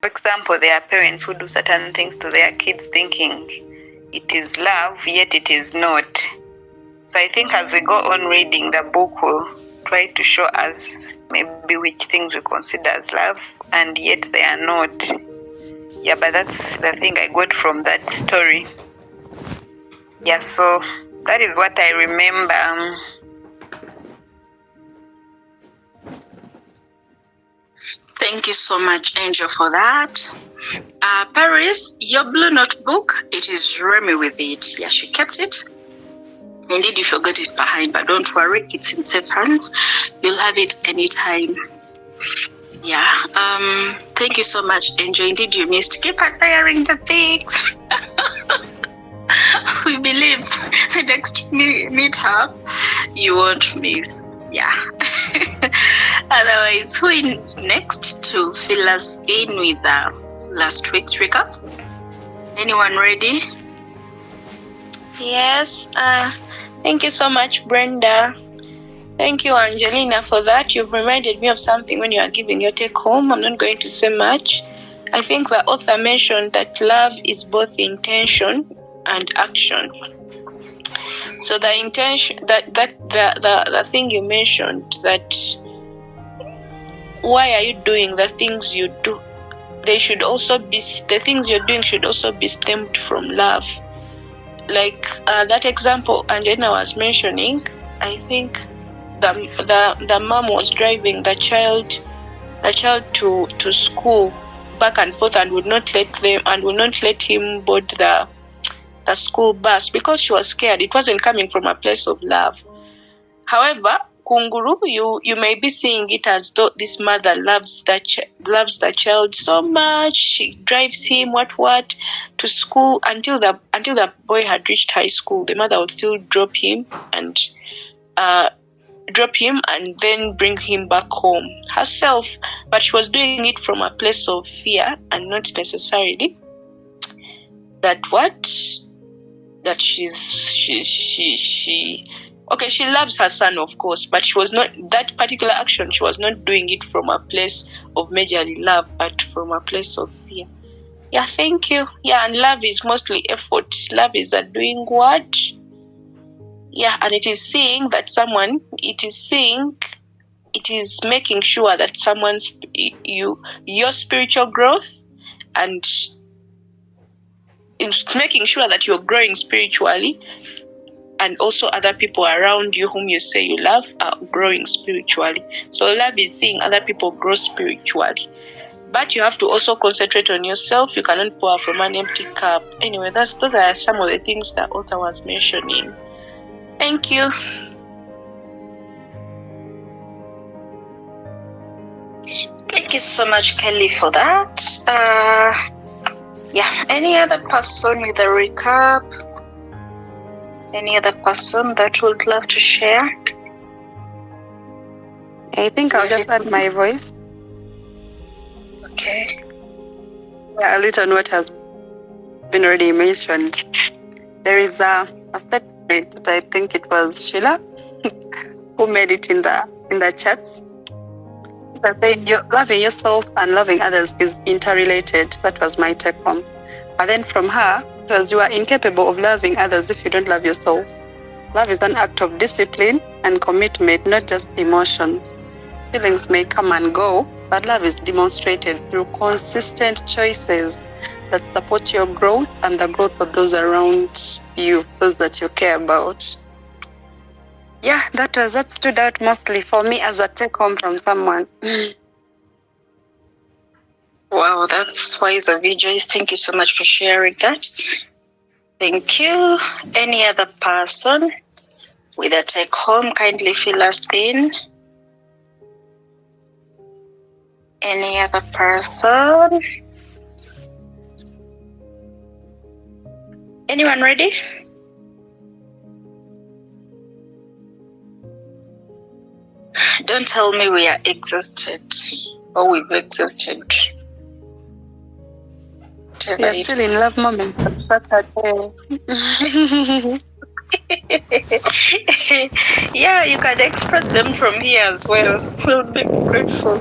For example, there are parents who do certain things to their kids thinking it is love, yet it is not. So I think as we go on reading, the book will try to show us maybe which things we consider as love and yet they are not. Yeah, but that's the thing I got from that story. Yeah, so that is what I remember. Thank you so much, Angel, for that. Paris, your blue notebook, it is Remy with it. Yeah, she kept it. Indeed, you forgot it behind, but don't worry, it's in safe hands. You'll have it anytime. Yeah. Thank you so much, Angel. Indeed, you missed. Keep admiring the things. We believe the next meetup you won't miss. Yeah. Otherwise, who is next to fill us in with last week's recap? Anyone ready? Yes. Thank you so much, Brenda. Thank you, Angelina, for that. You've reminded me of something when you are giving your take home. I'm not going to say much. I think the author mentioned that love is both intention and action. So the intention, the thing you mentioned, that why are you doing the things you do? The things you're doing should also be stemmed from love. Like that example Angelina was mentioning, I think the mom was driving the child to school back and forth and would not let him board the school bus because she was scared. It wasn't coming from a place of love. However, Kunguru, you may be seeing it as though this mother loves the child so much. She drives him to school until the boy had reached high school. The mother would still drop him and then bring him back home herself. But she was doing it from a place of fear and not necessarily that she loves her son, of course, but she was not, that particular action, she was not doing it from a place of majorly love, but from a place of fear. Yeah, thank you. Yeah, and love is mostly effort. Love is a doing what? Yeah, and it is making sure that your spiritual growth, and it's making sure that you're growing spiritually, and also other people around you whom you say you love are growing spiritually. So love is seeing other people grow spiritually. But you have to also concentrate on yourself. You cannot pour from an empty cup. Anyway, those are some of the things the author was mentioning. Thank you. Thank you so much, Kelly, for that. Yeah, any other person with a recap? Any other person that would love to share? I think I'll just add my voice. Okay. Yeah, a little on what has been already mentioned. There is a statement that I think it was Sheila who made it in the chats. That saying loving yourself and loving others is interrelated. That was my take home. But then from her, because you are incapable of loving others if you don't love yourself. Love is an act of discipline and commitment, not just emotions. Feelings may come and go, but love is demonstrated through consistent choices that support your growth and the growth of those around you, those that you care about. Yeah, that stood out mostly for me as a take home from someone. Wow, that's wise of you, Joyce. Thank you so much for sharing that. Thank you. Any other person with a take home, kindly fill us in. Any other person? Anyone ready? Don't tell me we are exhausted or we've exhausted. We are still in love moment. Yeah, you can express them from here as well. We'll be grateful.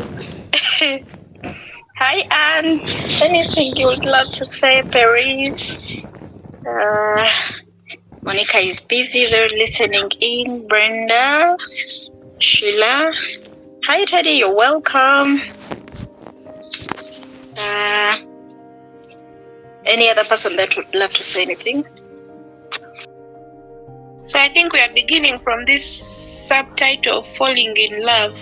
Hi, Anne. Anything you would love to say, Paris? Monica is busy. They're listening in. Brenda, Sheila. Hi, Teddy. You're welcome. Any other person that would love to say anything? So I think we are beginning from this subtitle, Falling in Love.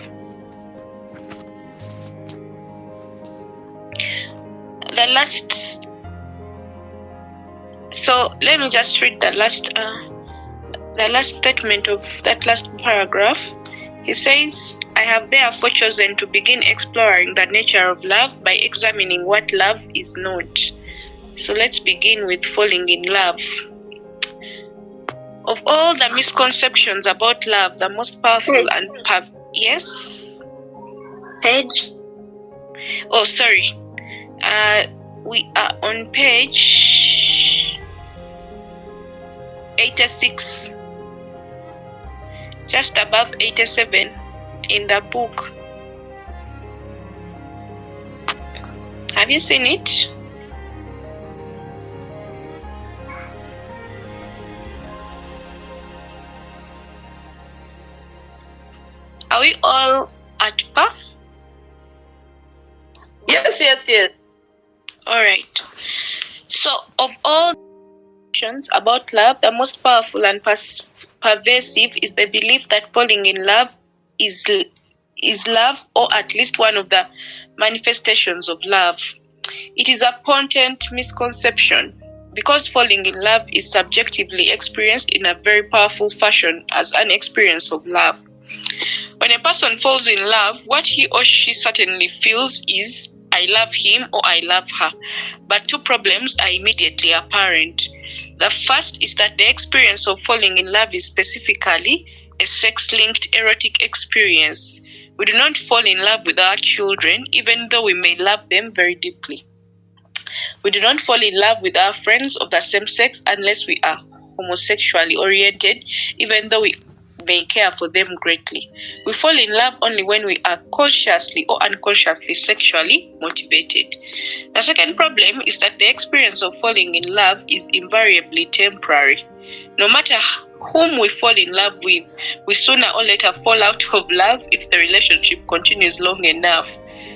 So let me just read the last statement of that last paragraph. He says, I have therefore chosen to begin exploring the nature of love by examining what love is not. So let's begin with falling in love. Of all the misconceptions about love, the most powerful and yes? Page? Oh, sorry. We are on page 86, just above 87 in the book. Have you seen it? Are we all at par? Yes. All right. So, of all questions about love, the most powerful and pervasive is the belief that falling in love is love, or at least one of the manifestations of love. It is a potent misconception because falling in love is subjectively experienced in a very powerful fashion as an experience of love. When a person falls in love, what he or she certainly feels is, I love him or I love her. But two problems are immediately apparent. The first is that the experience of falling in love is specifically a sex-linked erotic experience. We do not fall in love with our children, even though we may love them very deeply. We do not fall in love with our friends of the same sex unless we are homosexually oriented, even though we may care for them greatly. We fall in love only when we are consciously or unconsciously sexually motivated. The second problem is that the experience of falling in love is invariably temporary. No matter whom we fall in love with, we sooner or later fall out of love if the relationship continues long enough.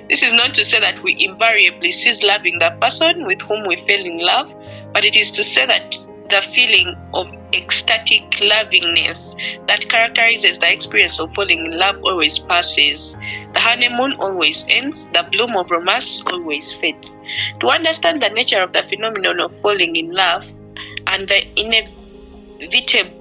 This is not to say that we invariably cease loving the person with whom we fell in love, but it is to say that the feeling of ecstatic lovingness that characterizes the experience of falling in love always passes. The honeymoon always ends. The bloom of romance always fades. To understand the nature of the phenomenon of falling in love and the inevitability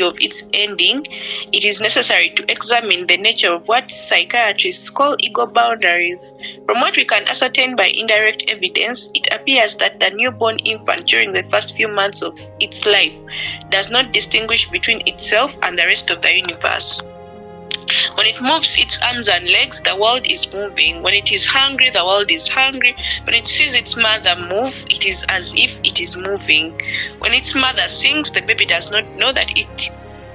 of its ending, it is necessary to examine the nature of what psychiatrists call ego boundaries. From what we can ascertain by indirect evidence, it appears that the newborn infant during the first few months of its life does not distinguish between itself and the rest of the universe. When it moves its arms and legs, the world is moving. When it is hungry, the world is hungry. When it sees its mother move, it is as if it is moving. When its mother sings, the baby does not know that it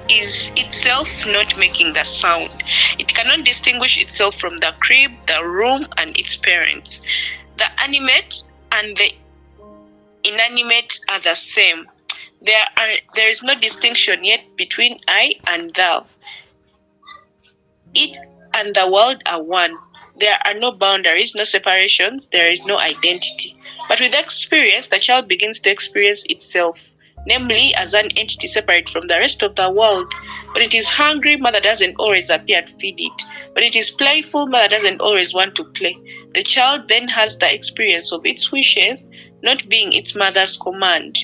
is itself not making the sound. It cannot distinguish itself from the crib, the room, and its parents. The animate and the inanimate are the same. There is no distinction yet between I and thou. It and the world are one. There are no boundaries, no separations, there is no identity. But with experience, the child begins to experience itself, namely as an entity separate from the rest of the world. When it is hungry, mother doesn't always appear to feed it. When it is playful, mother doesn't always want to play. The child then has the experience of its wishes not being its mother's command.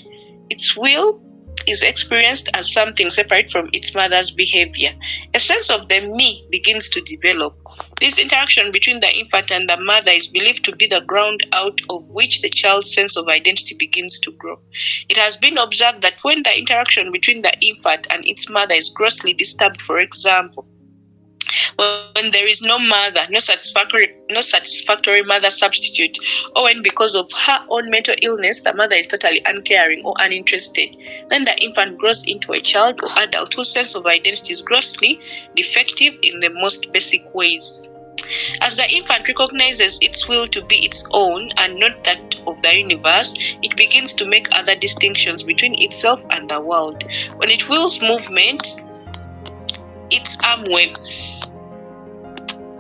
Its will is experienced as something separate from its mother's behavior. A sense of the me begins to develop. This interaction between the infant and the mother is believed to be the ground out of which the child's sense of identity begins to grow. It has been observed that when the interaction between the infant and its mother is grossly disturbed, for example, when there is no mother, no satisfactory mother substitute, or when because of her own mental illness the mother is totally uncaring or uninterested, then the infant grows into a child or adult whose sense of identity is grossly defective in the most basic ways. As the infant recognizes its will to be its own and not that of the universe, it begins to make other distinctions between itself and the world. When it wills movement, its arm waves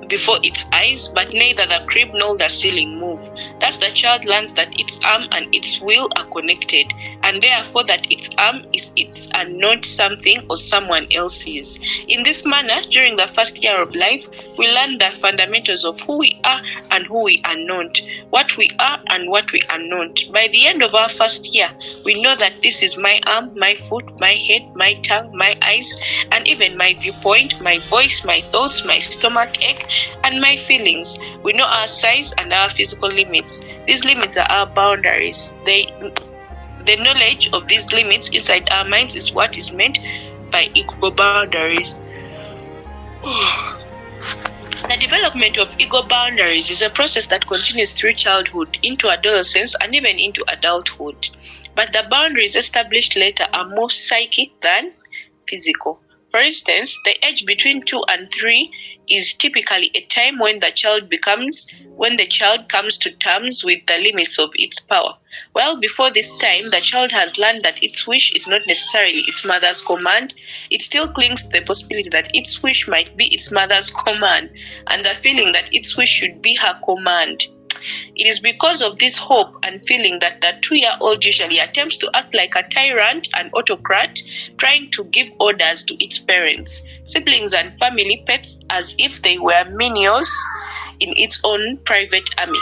before its eyes, but neither the crib nor the ceiling move. Thus the child learns that its arm and its will are connected, and therefore that its arm is its and not something or someone else's. In this manner, during the first year of life, we learn the fundamentals of who we are and who we are not, what we are and what we are not. By the end of our first year, we know that this is my arm, my foot, my head, my tongue, my eyes, and even my viewpoint, my voice, my thoughts, my stomach ache, and my feelings. We know our size and our physical limits. These limits are our boundaries. The knowledge of these limits inside our minds is what is meant by ego boundaries. The development of ego boundaries is a process that continues through childhood, into adolescence, and even into adulthood. But the boundaries established later are more psychic than physical. For instance, the age between 2 and 3 is typically a time when the child comes to terms with the limits of its power. Well, before this time, the child has learned that its wish is not necessarily its mother's command. It still clings to the possibility that its wish might be its mother's command, and the feeling that its wish should be her command. It is because of this hope and feeling that the 2-year-old usually attempts to act like a tyrant and autocrat, trying to give orders to its parents, siblings, and family pets as if they were minions in its own private army,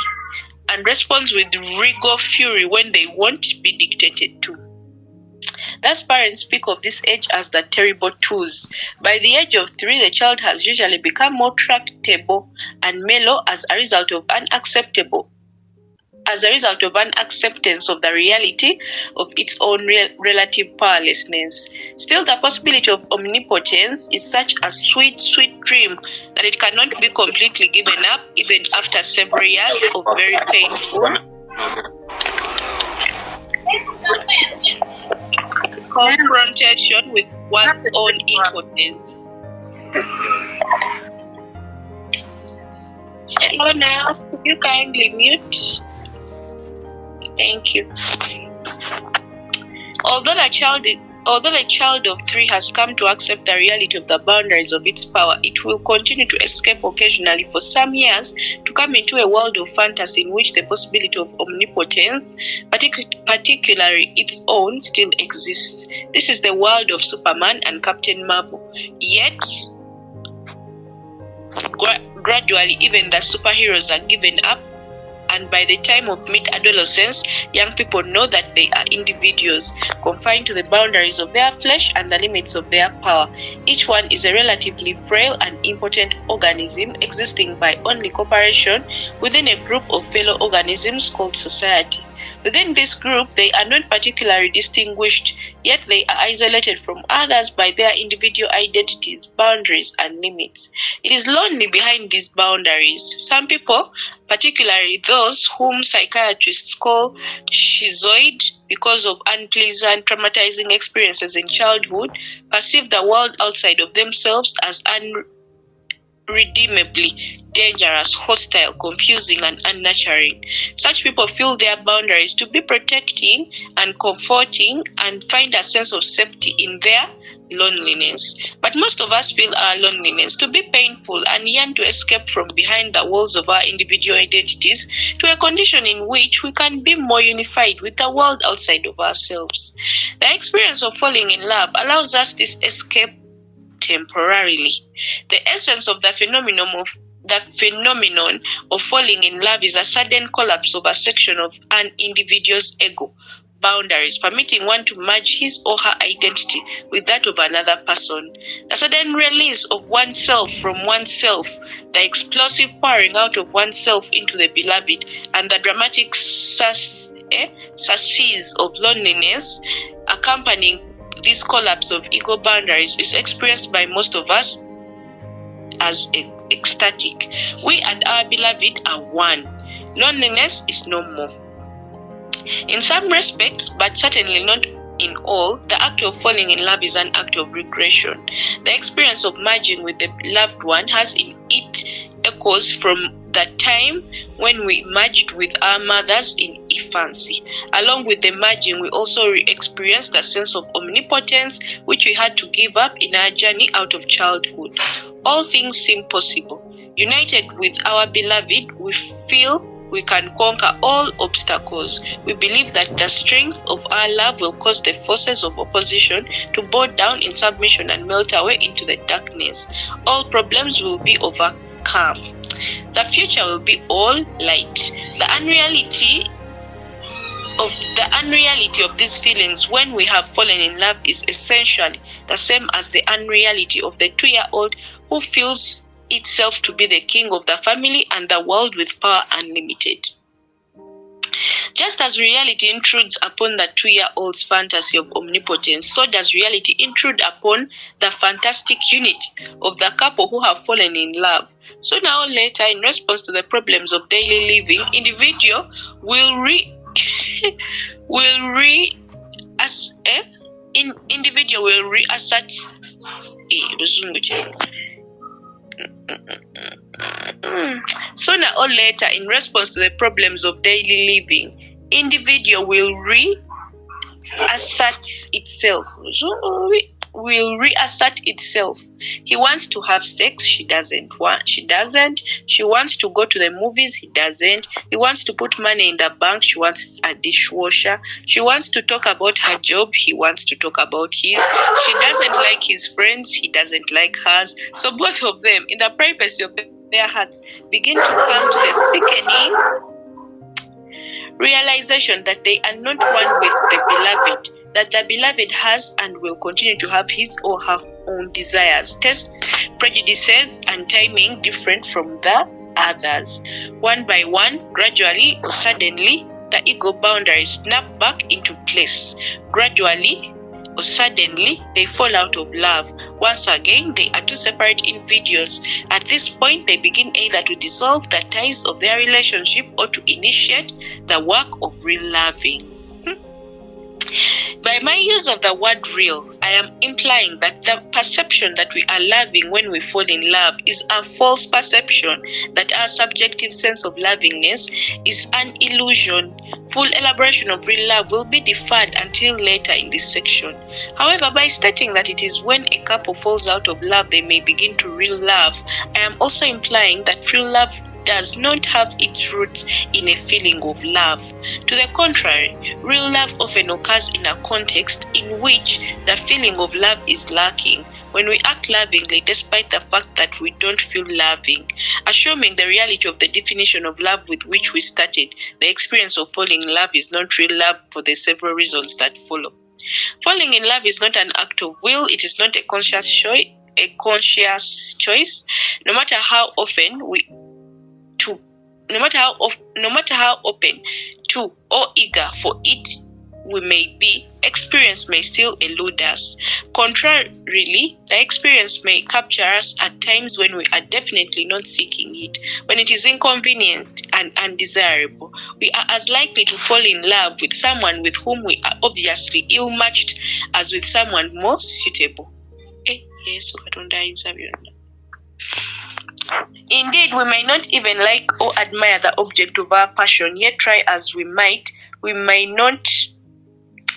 and responds with regal fury when they won't be dictated to. Thus, parents speak of this age as the terrible twos. By the age of 3, the child has usually become more tractable and mellow as a result of unacceptance of the reality of its own relative powerlessness. Still, the possibility of omnipotence is such a sweet, sweet dream that it cannot be completely given up even after several years of very painful confrontation with one's own impotence. Hello now, could you kindly mute? Thank you. Although the child of 3 has come to accept the reality of the boundaries of its power, it will continue to escape occasionally for some years to come into a world of fantasy in which the possibility of omnipotence, particularly its own, still exists. This is the world of Superman and Captain Marvel. Yet, gradually, even the superheroes are given up, and by the time of mid-adolescence, young people know that they are individuals, confined to the boundaries of their flesh and the limits of their power. Each one is a relatively frail and impotent organism existing by only cooperation within a group of fellow organisms called society. Within this group, they are not particularly distinguished, yet they are isolated from others by their individual identities, boundaries, and limits. It is lonely behind these boundaries. Some people, particularly those whom psychiatrists call schizoid because of unpleasant, traumatizing experiences in childhood, perceive the world outside of themselves as unredeemably dangerous, hostile, confusing, and unnaturing. Such people feel their boundaries to be protecting and comforting and find a sense of safety in their loneliness. But most of us feel our loneliness to be painful and yearn to escape from behind the walls of our individual identities to a condition in which we can be more unified with the world outside of ourselves. The experience of falling in love allows us this escape temporarily. The essence of the phenomenon of falling in love is a sudden collapse of a section of an individual's ego boundaries, permitting one to merge his or her identity with that of another person. The sudden release of oneself from oneself, the explosive pouring out of oneself into the beloved, and the dramatic surcease of loneliness accompanying this collapse of ego boundaries is experienced by most of us as ecstatic. We and our beloved are one. Loneliness is no more. In some respects, but certainly not in all, the act of falling in love is an act of regression. The experience of merging with the loved one has in it echoes from the time when we merged with our mothers in infancy. Along with the merging, we also experienced a sense of omnipotence, which we had to give up in our journey out of childhood. All things seem possible. United with our beloved, we feel we can conquer all obstacles. We believe that the strength of our love will cause the forces of opposition to bow down in submission and melt away into the darkness. All problems will be overcome. The future will be all light. The unreality of these feelings when we have fallen in love is essentially the same as the unreality of the 2-year-old who feels itself to be the king of the family and the world with power unlimited. Just as reality intrudes upon the 2-year-old's fantasy of omnipotence, so does reality intrude upon the fantastic unity of the couple who have fallen in love. Sooner or later, in response to the problems of daily living, individual will reassert Sooner or later, in response to the problems of daily living, individual will reassert itself. He wants to have sex, she doesn't. She wants to go to the movies, he doesn't. He wants to put money in the bank, she wants a dishwasher. She wants to talk about her job, he wants to talk about his. She doesn't like his friends, he doesn't like hers. So both of them, in the privacy of their hearts, begin to come to the sickening realization that they are not one with the beloved, that the beloved has and will continue to have his or her own desires, tastes, prejudices, and timing different from the others. One by one, gradually or suddenly, the ego boundaries snap back into place. Gradually or suddenly, they fall out of love. Once again, they are two separate individuals. At this point, they begin either to dissolve the ties of their relationship or to initiate the work of real loving. By my use of the word real, I am implying that the perception that we are loving when we fall in love is a false perception, that our subjective sense of lovingness is an illusion. Full elaboration of real love will be deferred until later in this section. However, by stating that it is when a couple falls out of love they may begin to real love, I am also implying that real love does not have its roots in a feeling of love. To the contrary, real love often occurs in a context in which the feeling of love is lacking, when we act lovingly despite the fact that we don't feel loving. Assuming the reality of the definition of love with which we started, the experience of falling in love is not real love for the several reasons that follow. Falling in love is not an act of will, it is not a conscious choice. No matter how open to or eager for it we may be, experience may still elude us. Contrarily, the experience may capture us at times when we are definitely not seeking it. When it is inconvenient and undesirable, we are as likely to fall in love with someone with whom we are obviously ill-matched as with someone more suitable. Indeed, we may not even like or admire the object of our passion, yet try as we might, we may not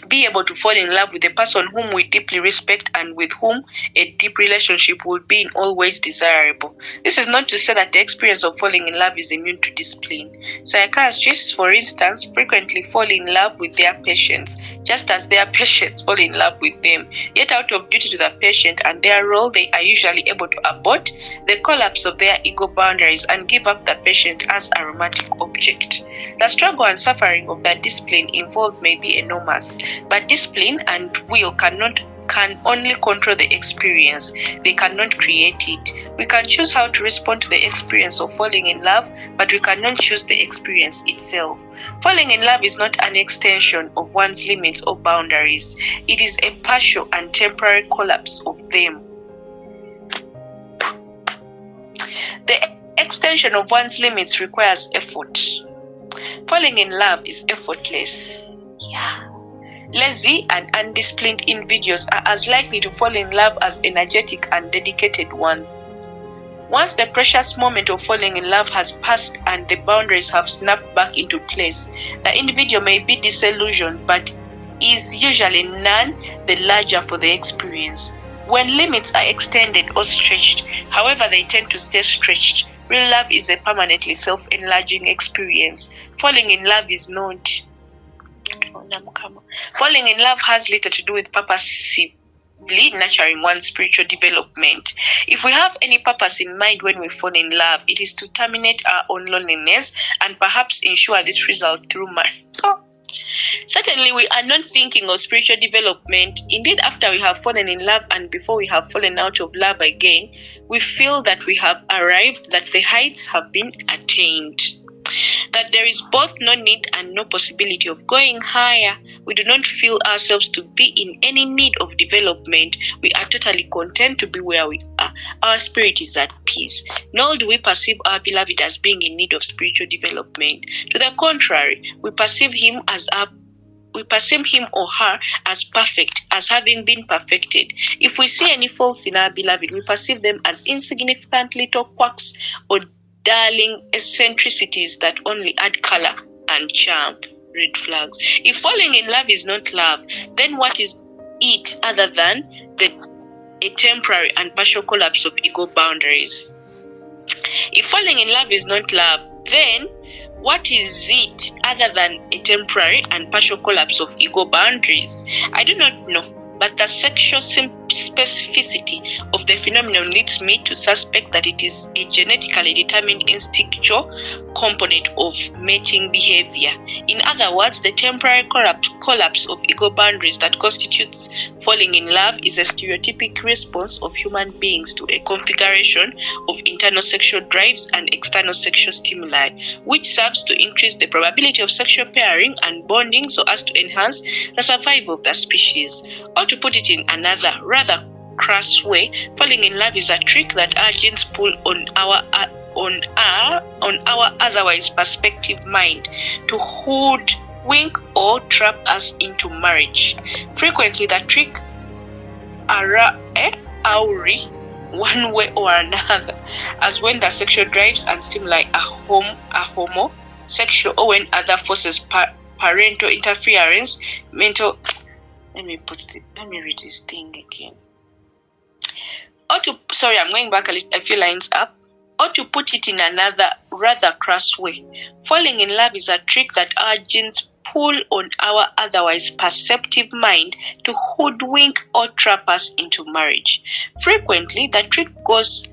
be able to fall in love with a person whom we deeply respect and with whom a deep relationship would be in all ways desirable. This is not to say that the experience of falling in love is immune to discipline. Psychiatrists, for instance, frequently fall in love with their patients, just as their patients fall in love with them. Yet out of duty to the patient and their role, they are usually able to abort the collapse of their ego boundaries and give up the patient as a romantic object. The struggle and suffering of the discipline involved may be enormous, but discipline and will can only control the experience. They cannot create it. We can choose how to respond to the experience of falling in love, but we cannot choose the experience itself. Falling in love is not an extension of one's limits or boundaries. It is a partial and temporary collapse of them. The extension of one's limits requires effort. Falling in love is effortless. Lazy and undisciplined individuals are as likely to fall in love as energetic and dedicated ones. Once the precious moment of falling in love has passed and the boundaries have snapped back into place, the individual may be disillusioned but is usually none the larger for the experience. When limits are extended or stretched, however they tend to stay stretched, real love is a permanently self-enlarging experience. Falling in love is not. Falling in love has little to do with purposefully nurturing one's spiritual development. If we have any purpose in mind when we fall in love, it is to terminate our own loneliness and perhaps ensure this result through marriage. Certainly, we are not thinking of spiritual development. Indeed, after we have fallen in love and before we have fallen out of love again, we feel that we have arrived, that the heights have been attained, that there is both no need and no possibility of going higher. We do not feel ourselves to be in any need of development. We are totally content to be where we are. Our spirit is at peace. Nor do we perceive our beloved as being in need of spiritual development. To the contrary, we perceive him or her as perfect, as having been perfected. If we see any faults in our beloved, we perceive them as insignificant little quirks or darling eccentricities that only add color and charm. Red flags. If falling in love is not love, then what is it other than a temporary and partial collapse of ego boundaries? If falling in love is not love, then what is it other than a temporary and partial collapse of ego boundaries? I do not know, but the sexual specificity of the phenomenon leads me to suspect that it is a genetically determined instinctual component of mating behavior. In other words, the temporary collapse of ego boundaries that constitutes falling in love is a stereotypic response of human beings to a configuration of internal sexual drives and external sexual stimuli, which serves to increase the probability of sexual pairing and bonding so as to enhance the survival of the species. Or to put it in another, rather crass way, falling in love is a trick that our genes pull on our otherwise perspective mind to hoodwink or trap us into marriage. Frequently, the trick auri one way or another, as when the sexual drives and stimuli are homosexual, or when other forces, parental interference, mental. Let me read this thing again. I'm going back a few lines up. Or to put it in another rather crass way, falling in love is a trick that our genes pull on our otherwise perceptive mind to hoodwink or trap us into marriage. Frequently, the trick goes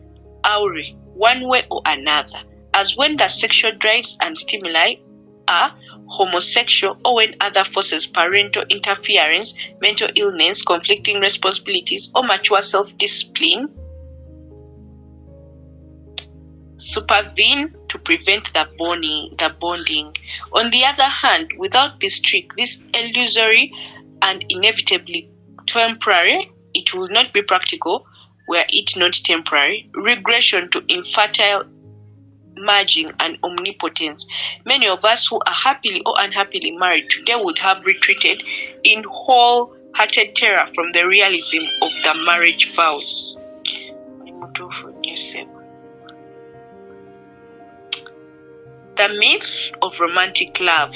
awry one way or another, as when the sexual drives and stimuli are homosexual, or when other forces, parental interference, mental illness, conflicting responsibilities, or mature self-discipline supervene to prevent the bonding. On the other hand, without this trick, this illusory and inevitably temporary, it will not be practical were it not temporary, regression to infertile merging and omnipotence. Many of us who are happily or unhappily married today would have retreated in wholehearted terror from the realism of the marriage vows. The myth of romantic love.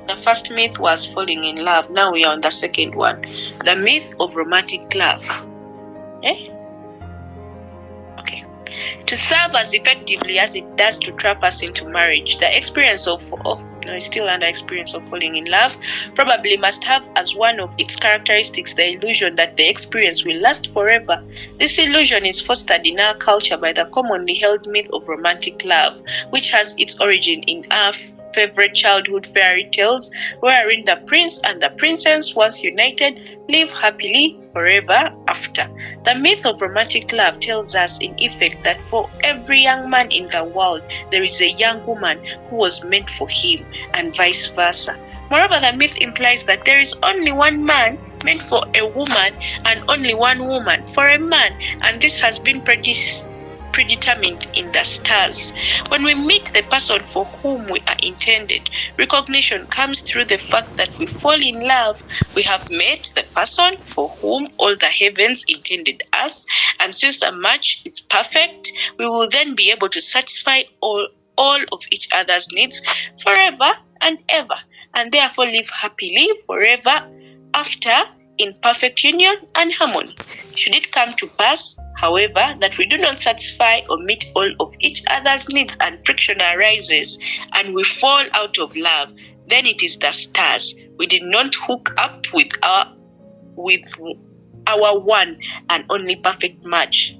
The first myth was falling in love. Now we are on the second one. The myth of romantic love. Okay. To serve as effectively as it does to trap us into marriage, the experience of falling in love probably must have as one of its characteristics the illusion that the experience will last forever. This illusion is fostered in our culture by the commonly held myth of romantic love, which has its origin in our favorite childhood fairy tales, wherein the prince and the princess, once united, live happily forever after. The myth of romantic love tells us in effect that for every young man in the world, there is a young woman who was meant for him, and vice versa. Moreover, the myth implies that there is only one man meant for a woman and only one woman for a man, and this has been predetermined in the stars. When we meet the person for whom we are intended, recognition comes through the fact that we fall in love. We have met the person for whom all the heavens intended us, and since the match is perfect, we will then be able to satisfy all of each other's needs forever and ever, and therefore live happily forever after in perfect union and harmony. Should it come to pass, however, that we do not satisfy or meet all of each other's needs and friction arises and we fall out of love, then it is the stars. We did not hook up with our one and only perfect match.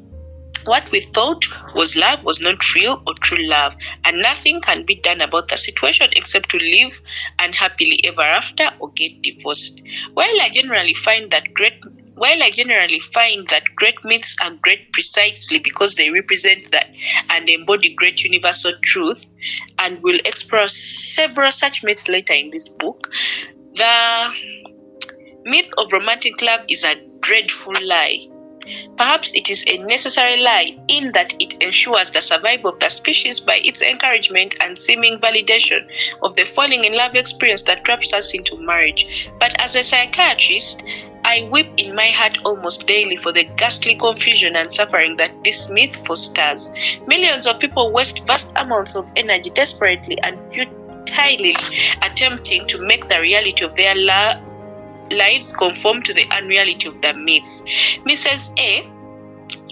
What we thought was love was not real or true love, and nothing can be done about the situation except to live unhappily ever after or get divorced. While I generally find that great myths are great precisely because they represent that and embody great universal truth, and we'll explore several such myths later in this book, the myth of romantic love is a dreadful lie. Perhaps it is a necessary lie in that it ensures the survival of the species by its encouragement and seeming validation of the falling in love experience that traps us into marriage. But as a psychiatrist, I weep in my heart almost daily for the ghastly confusion and suffering that this myth fosters. Millions of people waste vast amounts of energy desperately and futilely attempting to make the reality of their lives conform to the unreality of the myth. Mrs. A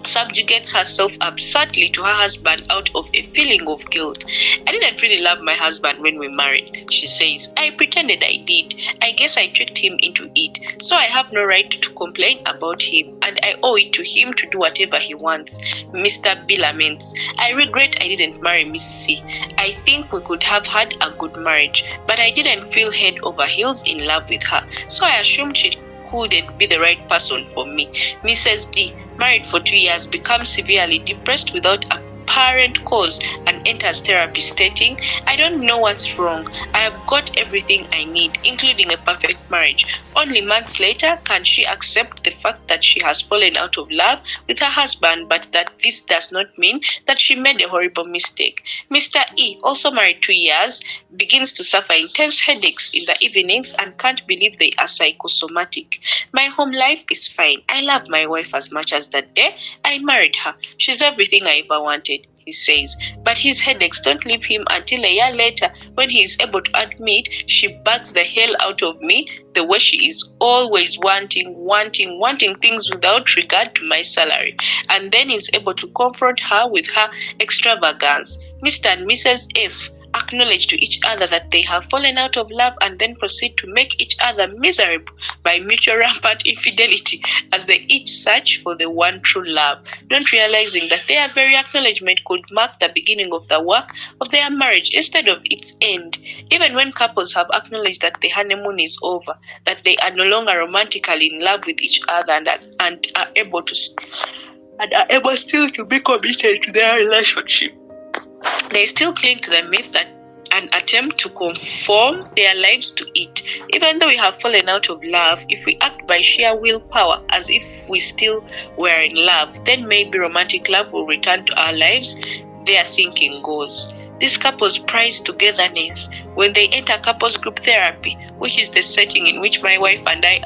subjugates herself absurdly to her husband out of a feeling of guilt. I didn't really love my husband when we married, she says. I pretended I did. I guess I tricked him into it. So I have no right to complain about him, and I owe it to him to do whatever he wants. Mr. B laments. I regret I didn't marry Miss C. I think we could have had a good marriage, but I didn't feel head over heels in love with her, so I assumed she couldn't be the right person for me. Mrs. D, married for 2 years, becomes severely depressed without apparent cause and enters therapy stating, I don't know what's wrong. I have got everything I need, including a perfect marriage. Only months later can she accept the fact that she has fallen out of love with her husband, but that this does not mean that she made a horrible mistake. Mr. E, also married 2 years, begins to suffer intense headaches in the evenings and can't believe they are psychosomatic. My home life is fine. I love my wife as much as that day I married her. She's everything I ever wanted, he says. But his headaches don't leave him until a year later, when he is able to admit she bugs the hell out of me the way she is always wanting things without regard to my salary, and then is able to confront her with her extravagance. Mr. and Mrs. F acknowledge to each other that they have fallen out of love and then proceed to make each other miserable by mutual rampant infidelity as they each search for the one true love, not realizing that their very acknowledgement could mark the beginning of the work of their marriage instead of its end. Even when couples have acknowledged that the honeymoon is over, that they are no longer romantically in love with each other and are able still to be committed to their relationship, they still cling to the myth that and attempt to conform their lives to it. Even though we have fallen out of love, if we act by sheer willpower as if we still were in love, then maybe romantic love will return to our lives, their thinking goes. These couples prize togetherness. When they enter couples group therapy, which is the setting in which my wife and I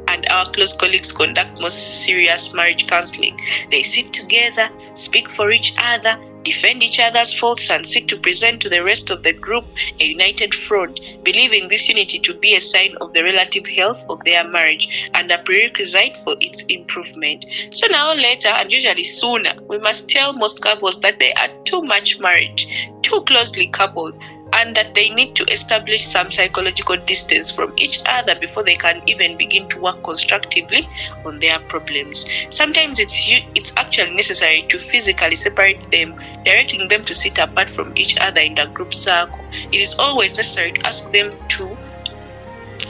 and our close colleagues conduct most serious marriage counseling, they sit together, speak for each other, defend each other's faults, and seek to present to the rest of the group a united front, believing this unity to be a sign of the relative health of their marriage and a prerequisite for its improvement. Sooner or later, and usually sooner, we must tell most couples that they are too much married, too closely coupled, and that they need to establish some psychological distance from each other before they can even begin to work constructively on their problems. Sometimes it's actually necessary to physically separate them, directing them to sit apart from each other in the group circle. It is always necessary to ask them to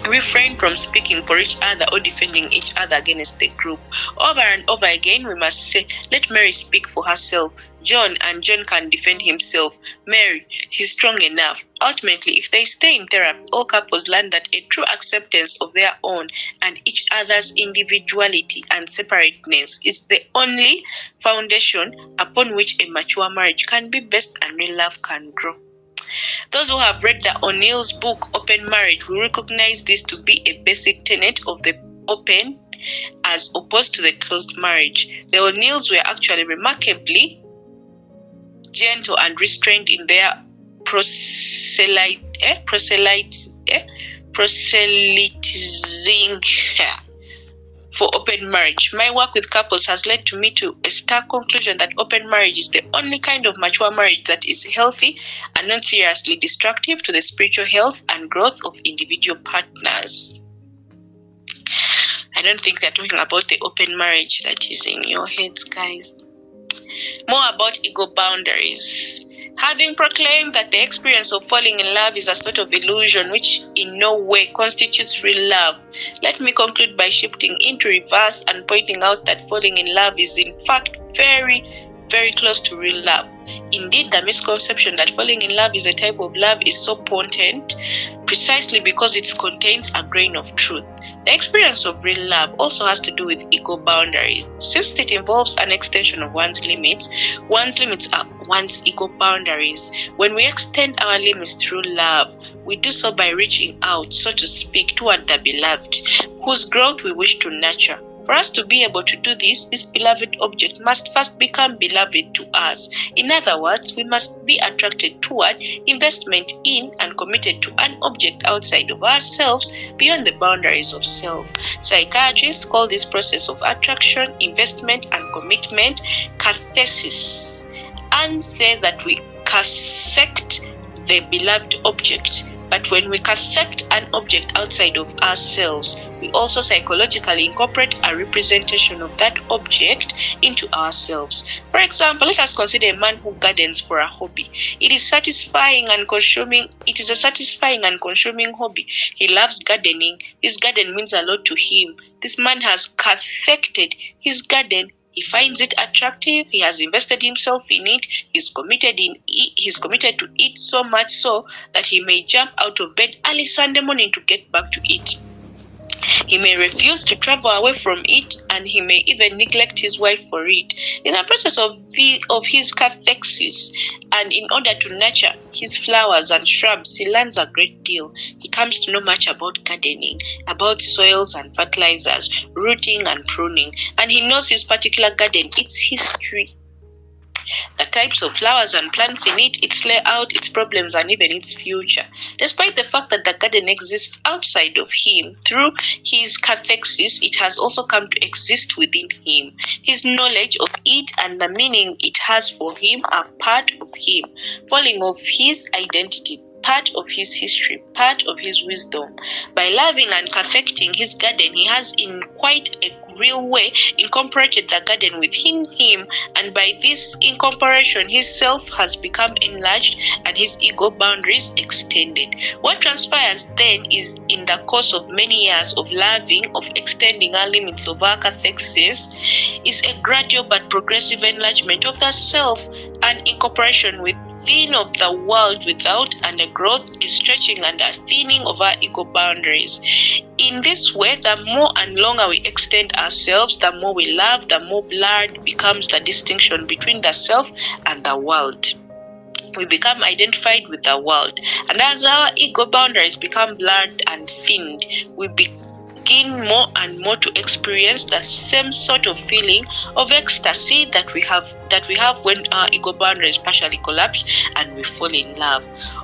refrain from speaking for each other or defending each other against the group. Over and over again, we must say, let Mary speak for herself. John can defend himself. Mary, he's strong enough. Ultimately, if they stay in therapy, all couples learn that a true acceptance of their own and each other's individuality and separateness is the only foundation upon which a mature marriage can be based and real love can grow. Those who have read the O'Neill's book, Open Marriage, will recognize this to be a basic tenet of the open as opposed to the closed marriage. The O'Neills were actually remarkably gentle and restrained in their proselytizing for open marriage. My work with couples has led to me to a stark conclusion that open marriage is the only kind of mature marriage that is healthy and not seriously destructive to the spiritual health and growth of individual partners. I don't think they're talking about the open marriage that is in your heads, guys. More about ego boundaries. Having proclaimed that the experience of falling in love is a sort of illusion which in no way constitutes real love, let me conclude by shifting into reverse and pointing out that falling in love is in fact very, very close to real love. Indeed, the misconception that falling in love is a type of love is so potent precisely because it contains a grain of truth. The experience of real love also has to do with ego boundaries. Since it involves an extension of one's limits are one's ego boundaries. When we extend our limits through love, we do so by reaching out, so to speak, toward the beloved, whose growth we wish to nurture. For us to be able to do this beloved object must first become beloved to us. In other words, we must be attracted toward, investment in, and committed to an object outside of ourselves beyond the boundaries of self. Psychiatrists call this process of attraction, investment, and commitment cathesis, and say that we cathect the beloved object. But when we cathect an object outside of ourselves, we also psychologically incorporate a representation of that object into ourselves. For example, let us consider a man who gardens for a hobby. It is a satisfying and consuming hobby. He loves gardening. His garden means a lot to him. This man has cathected his garden. He finds it attractive. He has invested himself in it. He's committed to it so much so that he may jump out of bed early Sunday morning to get back to it. He may refuse to travel away from it, and he may even neglect his wife for it. In the process of his cathexis, and in order to nurture his flowers and shrubs, he learns a great deal. He comes to know much about gardening, about soils and fertilizers, rooting and pruning, and he knows his particular garden, its history, the types of flowers and plants in it, its layout, its problems, and even its future. Despite the fact that the garden exists outside of him, through his cathexis, it has also come to exist within him. His knowledge of it and the meaning it has for him are part of him, falling of his identity, part of his history, part of his wisdom. By loving and cathecting his garden, he has in quite a real way incorporated the garden within him, and by this incorporation his self has become enlarged and his ego boundaries extended. What transpires then is, in the course of many years of loving, of extending our limits of our cathexis, is a gradual but progressive enlargement of the self and incorporation within of the world without, and a growth, a stretching and a thinning of our ego boundaries. In this way, the more and longer we extend ourselves, the more we love, the more blurred becomes the distinction between the self and the world. We become identified with the world, and as our ego boundaries become blurred and thinned, we begin more and more to experience the same sort of feeling of ecstasy that we have when our ego boundaries partially collapse and we fall in love.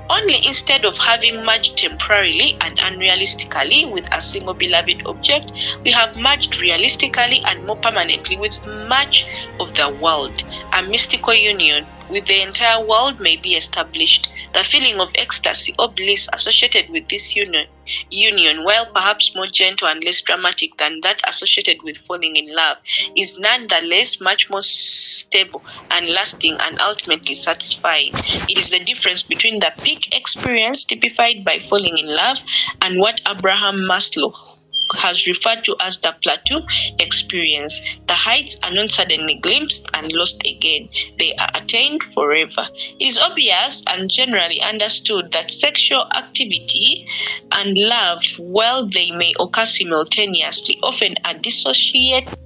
Only instead of having merged temporarily and unrealistically with a single beloved object, we have merged realistically and more permanently with much of the world. A mystical union with the entire world may be established. The feeling of ecstasy or bliss associated with this union, while perhaps more gentle and less dramatic than that associated with falling in love, is nonetheless much more stable and lasting and ultimately satisfying. It is the difference between the peak experience typified by falling in love and what Abraham Maslow has referred to as the plateau experience. The heights are not suddenly glimpsed and lost again. They are attained forever. It is obvious and generally understood that sexual activity and love, while they may occur simultaneously, often are disassociated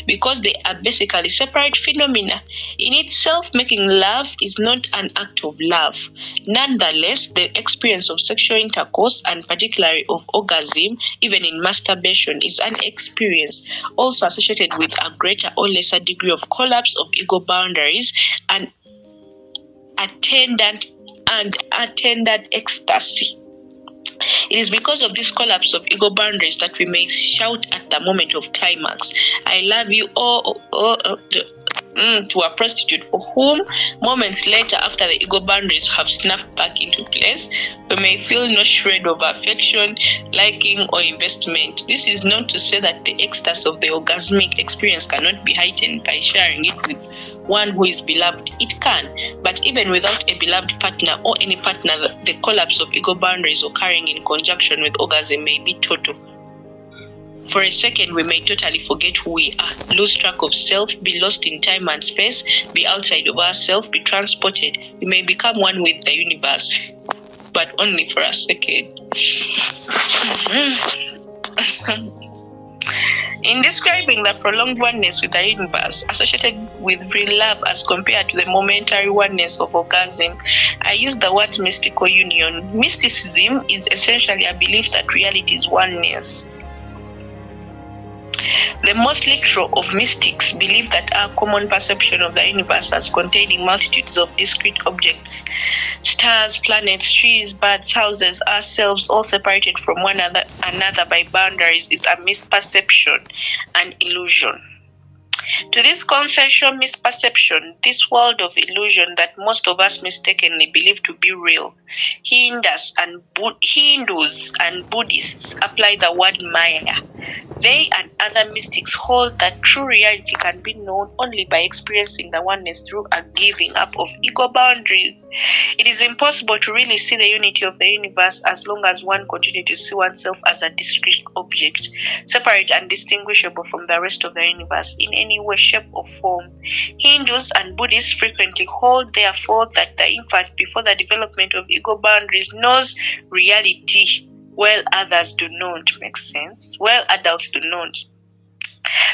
because they are basically separate phenomena. In itself, making love is not an act of love. Nonetheless, the experience of sexual intercourse, and particularly of orgasm, even in masturbation, is an experience also associated with a greater or lesser degree of collapse of ego boundaries and attendant ecstasy. It is because of this collapse of ego boundaries that we may shout at the moment of climax, "I love you," to a prostitute for whom, moments later, after the ego boundaries have snapped back into place, we may feel no shred of affection, liking, or investment. This is not to say that the ecstasy of the orgasmic experience cannot be heightened by sharing it with one who is beloved. It can, but even without a beloved partner or any partner, the collapse of ego boundaries occurring in conjunction with orgasm may be total. For a second, we may totally forget who we are, lose track of self, be lost in time and space, be outside of ourselves, be transported. We may become one with the universe, but only for a second. In describing the prolonged oneness with the universe associated with real love as compared to the momentary oneness of orgasm, I use the words mystical union. Mysticism is essentially a belief that reality is oneness. The most literal of mystics believe that our common perception of the universe as containing multitudes of discrete objects, stars, planets, trees, birds, houses, ourselves, all separated from one another by boundaries, is a misperception and illusion. To this consensual misperception, this world of illusion that most of us mistakenly believe to be real, Hindus and Buddhists apply the word Maya. They and other mystics hold that true reality can be known only by experiencing the oneness through a giving up of ego boundaries. It is impossible to really see the unity of the universe as long as one continues to see oneself as a discrete object, separate and distinguishable from the rest of the universe in any way, shape, or form. Hindus and Buddhists frequently hold, therefore, that the infant before the development of ego boundaries knows reality, while others do not. Makes sense? While adults do not.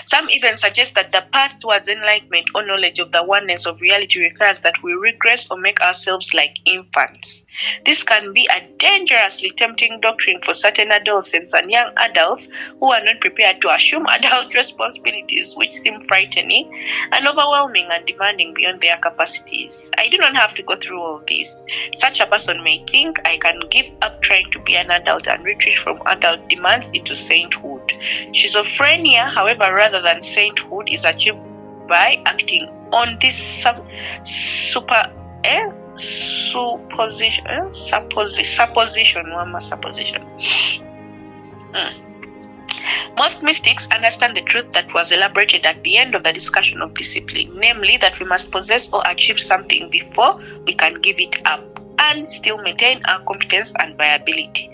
Some even suggest that the path towards enlightenment or knowledge of the oneness of reality requires that we regress or make ourselves like infants. This can be a dangerously tempting doctrine for certain adolescents and young adults who are not prepared to assume adult responsibilities, which seem frightening and overwhelming and demanding beyond their capacities. I do not have to go through all this. Such a person may think, I can give up trying to be an adult and retreat from adult demands into sainthood. Schizophrenia, however, rather than sainthood, is achieved by acting on this supposition. Most mystics understand the truth that was elaborated at the end of the discussion of discipline, namely that we must possess or achieve something before we can give it up and still maintain our competence and viability.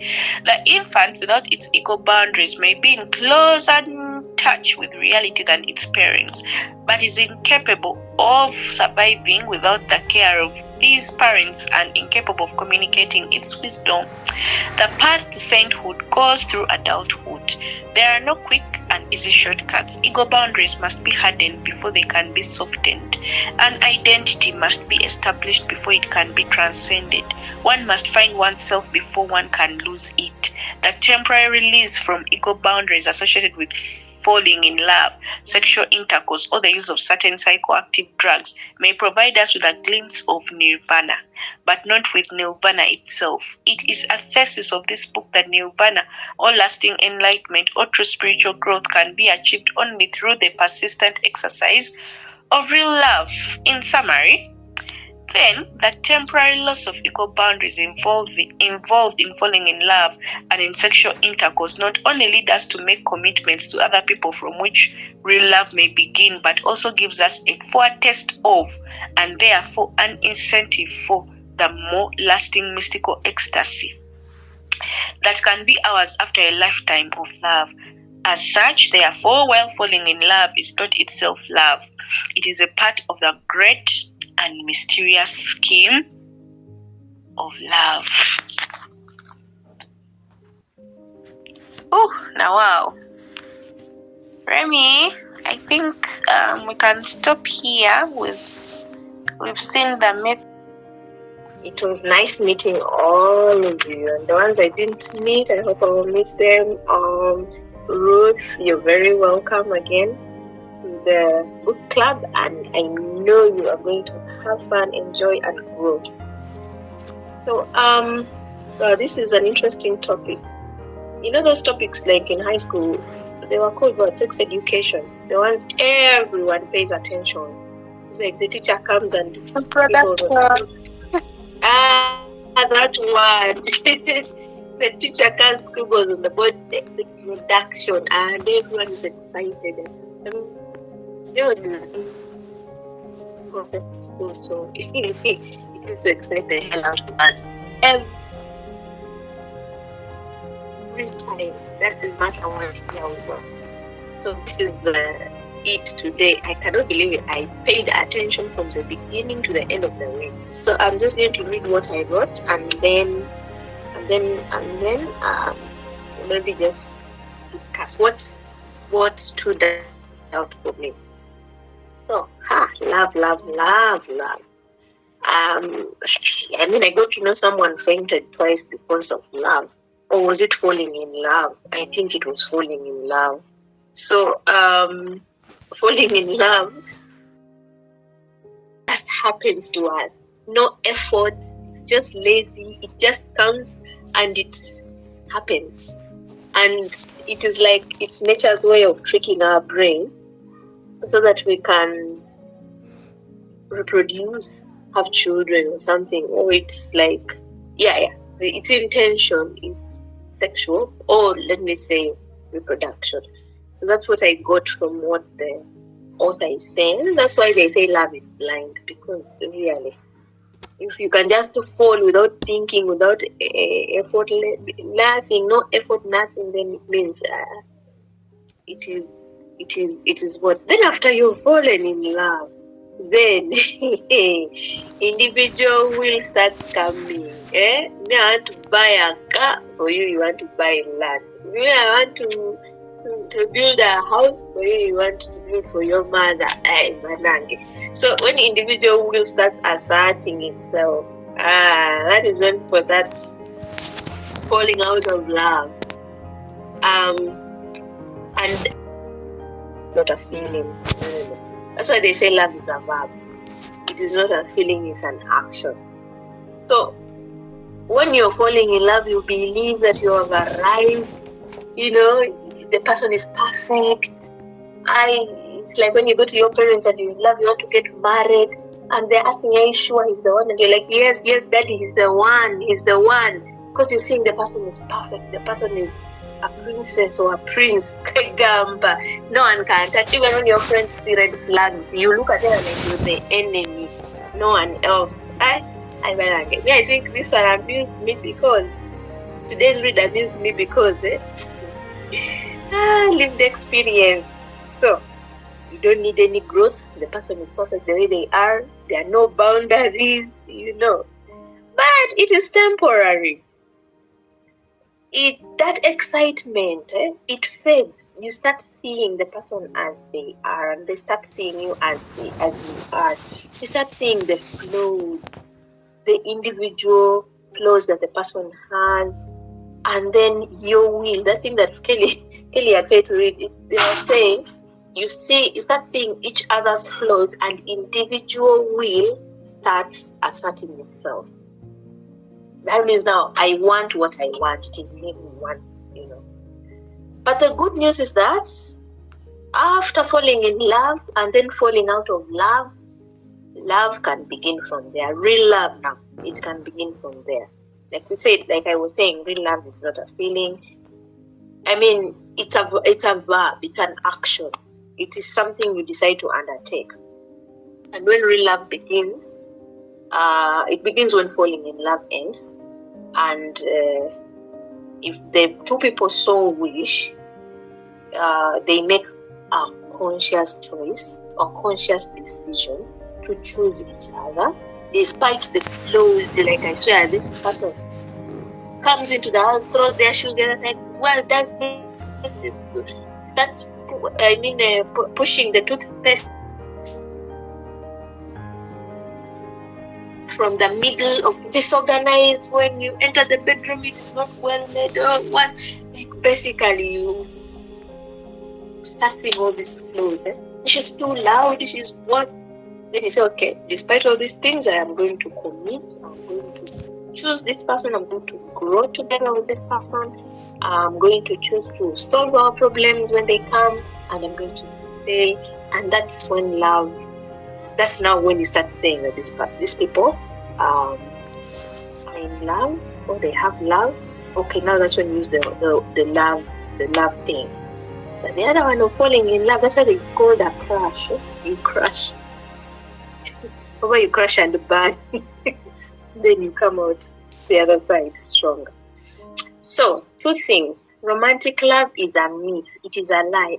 The infant, without its ego boundaries, may be in closer touch with reality than its parents, but is incapable of surviving without the care of these parents and incapable of communicating its wisdom. The path to sainthood goes through adulthood. There are no quick and easy shortcuts. Ego boundaries must be hardened before they can be softened. An identity must be established before it can be transcended. One must find oneself before one can lose it. The temporary release from ego boundaries associated with falling in love, sexual intercourse, or the use of certain psychoactive drugs may provide us with a glimpse of nirvana, but not with nirvana itself. It is a thesis of this book that nirvana, or lasting enlightenment, or true spiritual growth can be achieved only through the persistent exercise of real love. In summary, then, the temporary loss of ego boundaries involved in falling in love and in sexual intercourse not only lead us to make commitments to other people from which real love may begin, but also gives us a foretaste of, and therefore an incentive for, the more lasting mystical ecstasy. that can be ours after a lifetime of love. As such, therefore, while falling in love is not itself love, it is a part of the great and mysterious scheme of love. Oh, now wow. Remy, I think we can stop here. We've seen the myth. It was nice meeting all of you, and the ones I didn't meet, I hope I will meet them. Ruth, you're very welcome again to the book club, and I know you are going to have fun, enjoy, and grow. So, this is an interesting topic. You know those topics like in high school, they were called what? Sex education. The ones everyone pays attention. It's like the teacher comes and that one. The teacher comes, scribbles on the board, the introduction, and everyone is excited. There was this concept school, so it used to excite the hell out of us. Every time, doesn't matter what year we were. So this is it today. I cannot believe it. I paid attention from the beginning to the end of the week. So I'm just going to read what I wrote, and then maybe just discuss what stood out for me. So love. I mean, I got to know someone fainted twice because of love. Or was it falling in love? I think it was falling in love. So, falling in love just happens to us. No effort. It's just lazy. It just comes and it happens. And it is like it's nature's way of tricking our brain so that we can reproduce, have children or something. Or it's like, its intention is sexual, or let me say reproduction. So that's what I got from what the author is saying. That's why they say love is blind, because really, if you can just fall without thinking, without effort, laughing, no effort, nothing, then it means it is what. Then after you've fallen in love, then individual will start coming. Me, I want to buy a car. For you want to buy land. Me, I want to build a house. For you want to build for your mother. So when individual will starts asserting itself, that is when people start falling out of love. And not a feeling. That's why they say love is a verb. It is not a feeling, it's an action. So when you're falling in love, you believe that you have arrived. You know, the person is perfect. It's like when you go to your parents and you want to get married, and they're asking, are you sure he's the one? And you're like, yes, daddy, he's the one. Because you're seeing the person is perfect. The person is a princess or a prince. No one can touch. Even when your friends see red flags, you look at them like you're the enemy. No one else. I think this one amused me because today's read amused me because lived experience. So you don't need any growth. The person is perfect the way they are. There are no boundaries, But it is temporary. That excitement, it fades. You start seeing the person as they are, and they start seeing you as you are. You start seeing the flaws, the individual flaws that the person has, and then your will. That thing that Kelly had tried to read, they were saying, you start seeing each other's flaws, and individual will starts asserting itself. That means now I want what I want. It is me who wants, But the good news is that after falling in love and then falling out of love, love can begin from there. Real love now, it can begin from there. Like I was saying, real love is not a feeling. I mean, it's a verb, it's an action. It is something you decide to undertake. And when real love begins, it begins when falling in love ends. And if the two people so wish, they make a conscious choice or conscious decision to choose each other, despite the flaws. Like I swear, this person comes into the house, throws their shoes, the other side, well, does this, starts, pushing the toothpaste from the middle of disorganized. When you enter the bedroom, it is not well made, or what? Like basically, you start seeing all these flaws. She's too loud, she's what? Then you say, okay, despite all these things, I am going to commit, I'm going to choose this person, I'm going to grow together with this person, I'm going to choose to solve our problems when they come, and I'm going to stay. And that's when love, that's now when you start saying that these people are in love, or they have love. Okay, now that's when you use the love thing. But the other one of falling in love, that's why it's called a crush. You crush. Over you crush and burn. Then you come out the other side stronger. So, two things. Romantic love is a myth. It is a lie.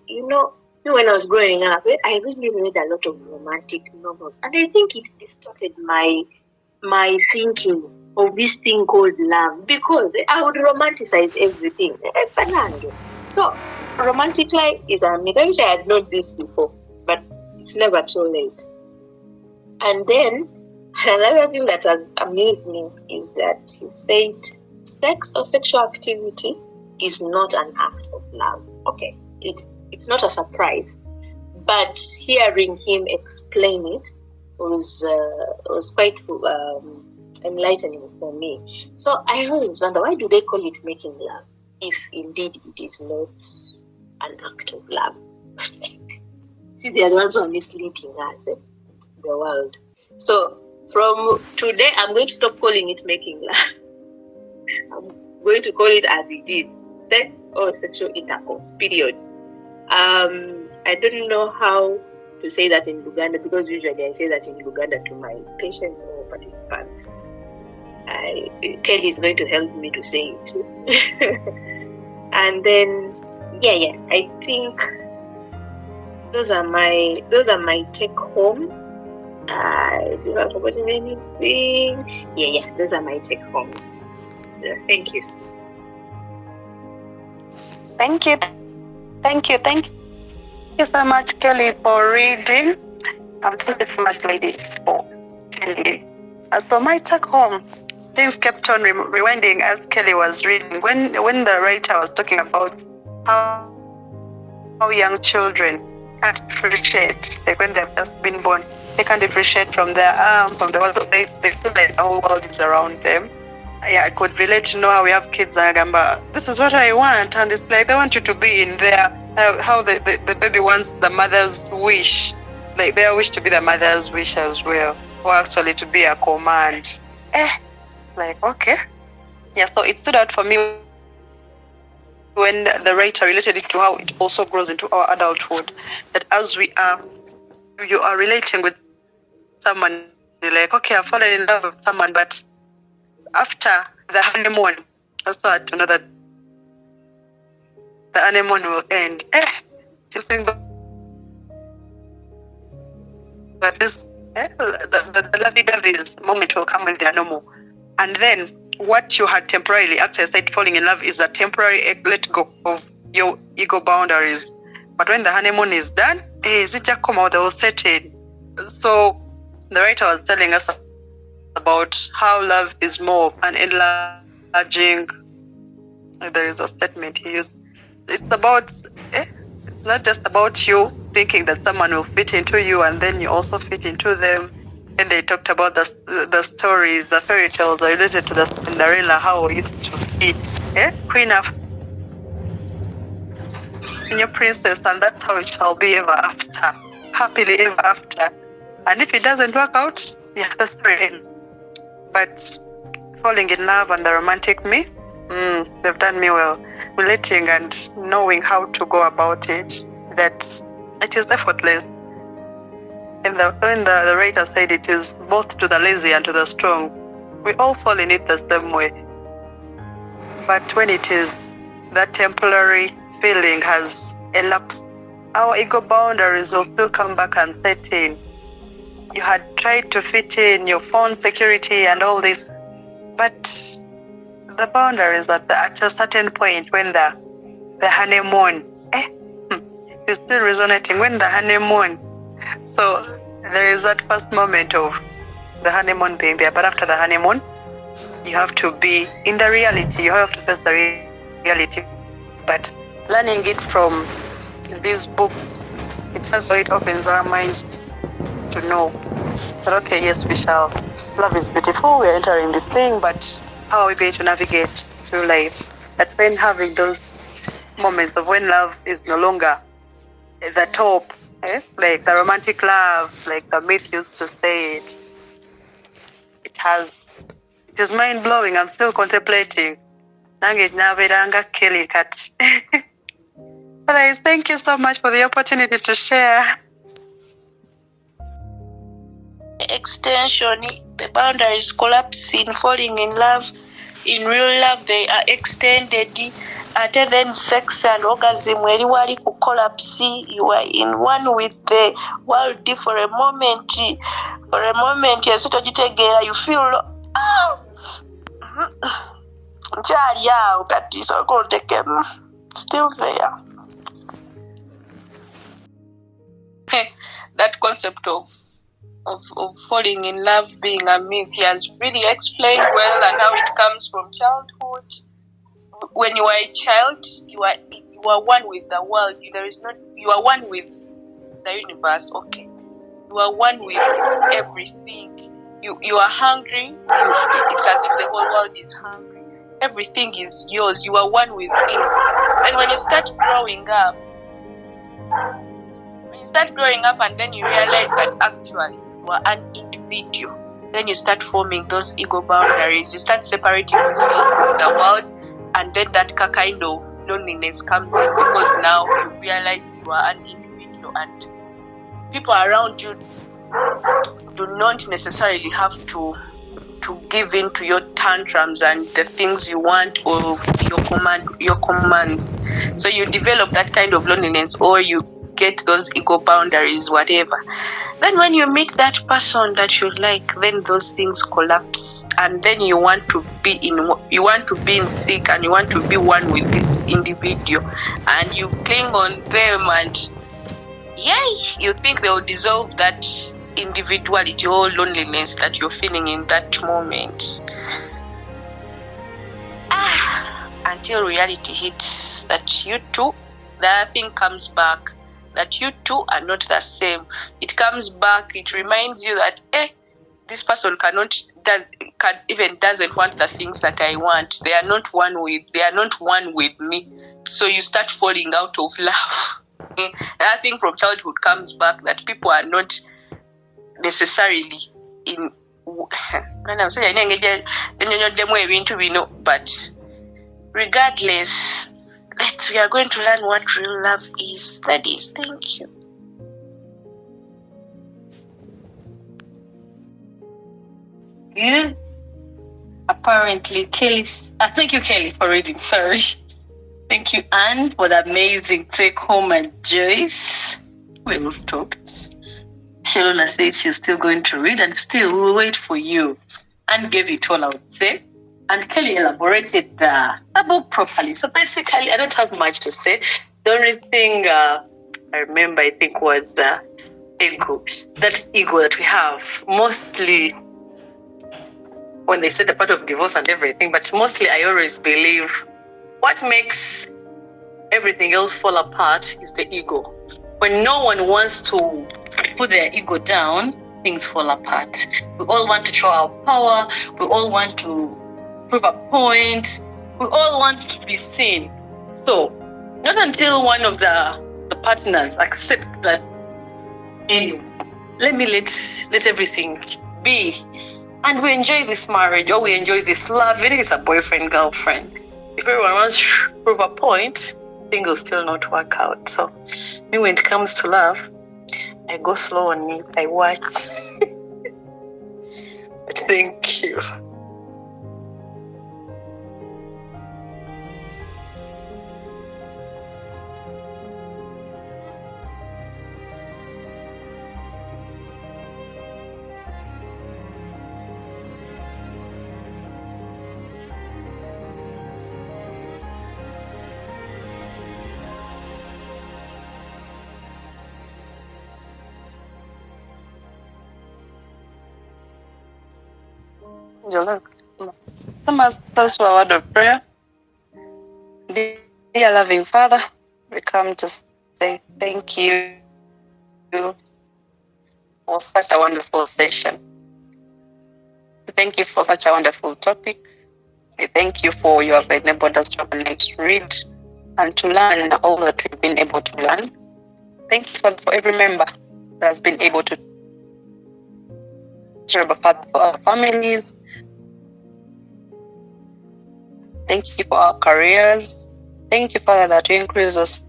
You know, when I was growing up, I really read a lot of romantic novels. And I think it distorted my thinking of this thing called love. Because I would romanticize everything. So, romantic life is a myth. I wish I had known this before. But it's never too late. And then, another thing that has amused me is that he said sex or sexual activity is not an act of love. Okay, it's not a surprise. But hearing him explain it was quite enlightening for me. So I always wonder, why do they call it making love if indeed it is not an act of love? See, they are the ones who are misleading us, the world. So from today, I'm going to stop calling it making love. I'm going to call it as it is: sex or sexual intercourse, period. I don't know how to say that in Luganda, because usually I say that in Luganda to my patients or participants. Kelly is going to help me to say it. And then, I think those are my take home. Is if I've forgotten anything? Those are my take homes. So, thank you. Thank you so much, Kelly, for reading. Thank you so much, ladies, for telling. So my take home, things kept on rewinding as Kelly was reading. When the writer was talking about how young children can't differentiate, like when they've just been born, they can't differentiate from the world. So they feel like the whole world is around them. I could relate to know how we have kids and Agamba, this is what I want, and it's like they want you to be in there. How the baby wants the mother's wish, like their wish to be the mother's wish as well, or actually to be a command. Like, okay. So it stood out for me when the writer related it to how it also grows into our adulthood, that as you are relating with someone, you're like, okay, I've fallen in love with someone, but after the honeymoon, I start to know that the honeymoon will end. But this, the lovey-dovey moment will come when they are normal. And then what you had temporarily, actually said falling in love, is a temporary let go of your ego boundaries. But when the honeymoon is done, they will set in. So the writer was telling us about how love is more of an enlarging. There is a statement he used. It's not just about you thinking that someone will fit into you and then you also fit into them. And they talked about the stories, the fairy tales related to the Cinderella, how we used to see Queen of your princess, and that's how it shall be ever after, happily ever after. And if it doesn't work out, the story ends. But falling in love and the romantic me, they've done me well, relating and knowing how to go about it, that it is effortless. And when the writer said it is both to the lazy and to the strong, we all fall in it the same way. But when it is that temporary feeling has elapsed, our ego boundaries will still come back and set in. You had tried to fit in your phone security and all this, but the boundaries at a certain point when the honeymoon, is still resonating, when the honeymoon. So there is that first moment of the honeymoon being there, but after the honeymoon, you have to be in the reality. You have to face the reality. But learning it from these books, it opens our minds to know that, okay, yes, love is beautiful, we're entering this thing, but how are we going to navigate through life? But when having those moments of when love is no longer the top, like the romantic love, like the myth used to say it, it is mind-blowing. I'm still contemplating. Otherwise, thank you so much for the opportunity to share. Extension, the boundaries collapsing, falling in love. In real love, they are extended. At then sex and orgasm, where you are collapse, you are in one with the world for a moment. For a moment, you feel still there. That concept of falling in love being a myth, he has really explained well, and how it comes from childhood. When you are a child, you are one with the world. You are one with the universe. Okay, you are one with everything. You are hungry. It's as if the whole world is hungry. Everything is yours. You are one with things. And when you start growing up, and then you realize that actually you are an individual, then you start forming those ego boundaries. You start separating yourself from the world, and then that kind of loneliness comes in, because now you realize you are an individual, and people around you do not necessarily have to give in to your tantrums and the things you want, or your commands. So you develop that kind of loneliness, or you get those ego boundaries, whatever. Then when you meet that person that you like, then those things collapse, and then you want to be in sync, and you want to be one with this individual, and you cling on them, and you think they'll dissolve that individuality or loneliness that you're feeling in that moment. Until reality hits that you two, the thing comes back, that you two are not the same. It comes back, it reminds you that this person doesn't want the things that I want. They are not one with me. So you start falling out of love. That thing from childhood comes back, that people are not necessarily in but regardless, we are going to learn what real love is. That is, thank you. You apparently, Kelly. Thank you, Kelly, for reading. Sorry. Thank you, Anne, for the amazing take home, and Joyce. We all stopped. Shalona said she's still going to read, and still we'll wait for you. And gave it all, I would say. And Kelly elaborated the book properly. So basically, I don't have much to say. The only thing I remember, I think, was ego. That ego that we have, mostly when they said the part of divorce and everything, but mostly I always believe what makes everything else fall apart is the ego. When no one wants to put their ego down, things fall apart. We all want to show our power. We all want to prove a point. We all want to be seen. So, not until one of the partners accept that, anyway, let everything be, and we enjoy this marriage, or we enjoy this love, even if it's a boyfriend, girlfriend. If everyone wants to prove a point, things will still not work out. So, me, when it comes to love, I go slow on it. I watch. But thank you. Angel, look. Some ourselves to a word of prayer. Dear loving Father, we come to say thank you for such a wonderful session. We thank you for such a wonderful topic. We thank you for you have enabled us to read and to learn all that we've been able to learn. Thank you for every member that has been able to share about our families. Thank you for our careers. Thank you, Father, that you increase us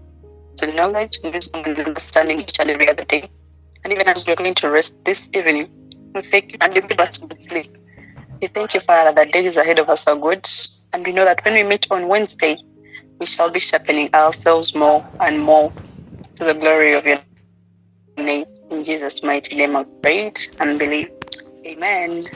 in knowledge and wisdom and understanding each and every other day. And even as we're going to rest this evening, we thank you and you give us good sleep. We thank you, Father, that days ahead of us are good. And we know that when we meet on Wednesday, we shall be sharpening ourselves more and more to the glory of your name. In Jesus' mighty name I prayed and believe. Amen.